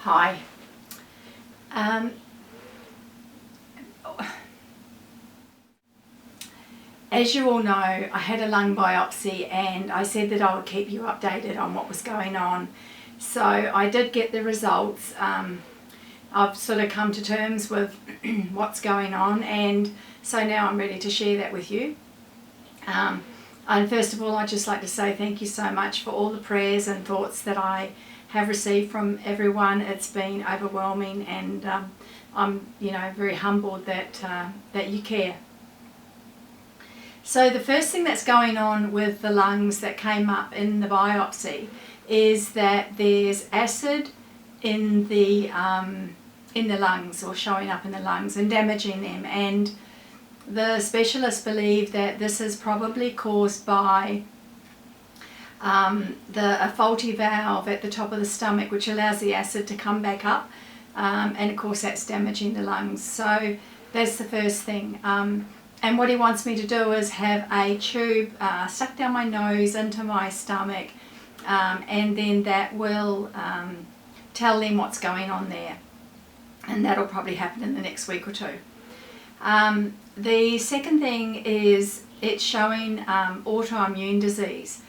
Hi. As you all know, I had a lung biopsy and I said that I would keep you updated on what was going on. So I did get the results. I've sort of come to terms with what's going on, and so now I'm ready to share that with you. And first of all, I'd just like to say thank you so much for all the prayers and thoughts that I have received from everyone. It's been overwhelming, and I'm very humbled that you care. So the first thing that's going on with the lungs that came up in the biopsy is that there's acid in the lungs, or showing up in the lungs and damaging them, and the specialists believe that this is probably caused by a faulty valve at the top of the stomach, which allows the acid to come back up, and of course that's damaging the lungs. So that's the first thing. And what he wants me to do is have a tube stuck down my nose into my stomach, and then that will tell them what's going on there, and that'll probably happen in the next week or two. The second thing is it's showing autoimmune disease,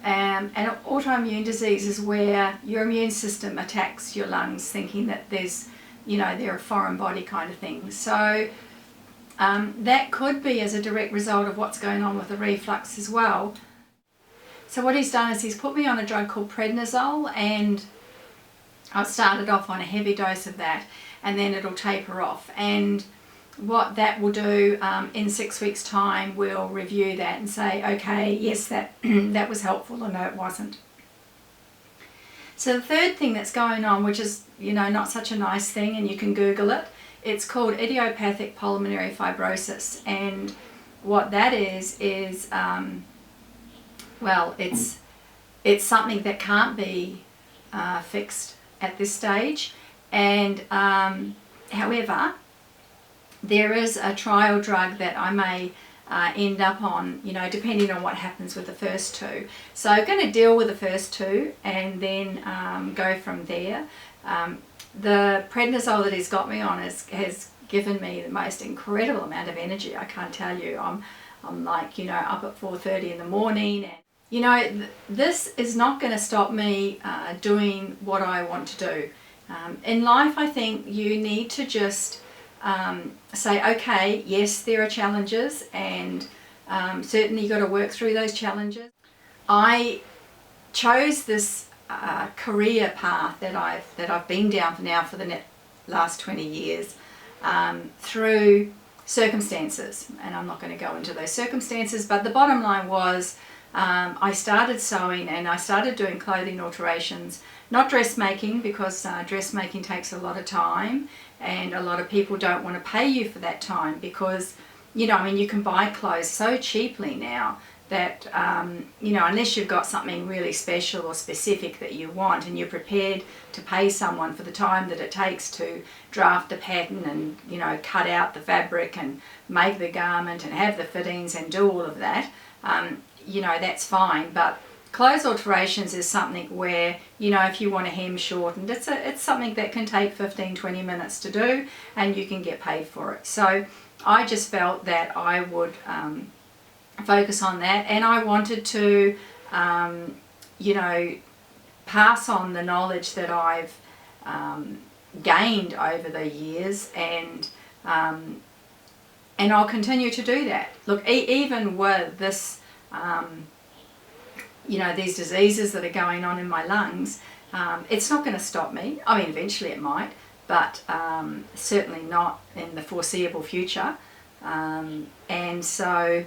and autoimmune disease is where your immune system attacks your lungs, thinking that they're a foreign body kind of thing. So that could be as a direct result of what's going on with the reflux as well. So what he's done is he's put me on a drug called prednisone, and I started off on a heavy dose of that, and then it'll taper off. And what that will do, in 6 weeks time, we'll review that and say, okay, yes, that that was helpful, or no, it wasn't. So the third thing that's going on, which is not such a nice thing, and you can Google it, it's called idiopathic pulmonary fibrosis. And what that is well, it's something that can't be fixed at this stage. And however, there is a trial drug that I may end up on, depending on what happens with the first two. So I'm going to deal with the first two and then go from there. The prednisone that he's got me on has given me the most incredible amount of energy. I can't tell you. I'm like, up at 4:30 in the morning. And, this is not going to stop me doing what I want to do. In life, I think you need to just say, okay, yes, there are challenges, and certainly you've got to work through those challenges. I chose this career path that I've been down for the last 20 years through circumstances, and I'm not going to go into those circumstances, but the bottom line was I started sewing, and I started doing clothing alterations, not dressmaking, because dressmaking takes a lot of time, and a lot of people don't want to pay you for that time, because you can buy clothes so cheaply now that unless you've got something really special or specific that you want, and you're prepared to pay someone for the time that it takes to draft a pattern and cut out the fabric and make the garment and have the fittings and do all of that, that's fine. But clothes alterations is something where if you want a hem shortened, it's something that can take 15-20 minutes to do, and you can get paid for it. So I just felt that I would focus on that, and I wanted to pass on the knowledge that I've gained over the years, and I'll continue to do that. Look, even with this these diseases that are going on in my lungs, it's not going to stop me. I mean, eventually it might, but certainly not in the foreseeable future. And so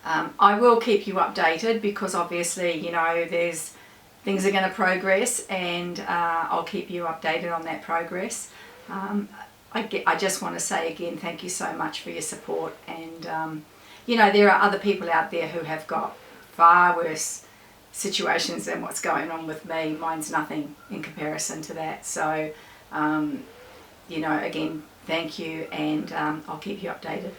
I will keep you updated, because obviously there's things are going to progress, and I'll keep you updated on that progress. I just want to say again, thank you so much for your support, and there are other people out there who have got far worse situations than what's going on with me. Mine's nothing in comparison to that. So again, thank you, and I'll keep you updated.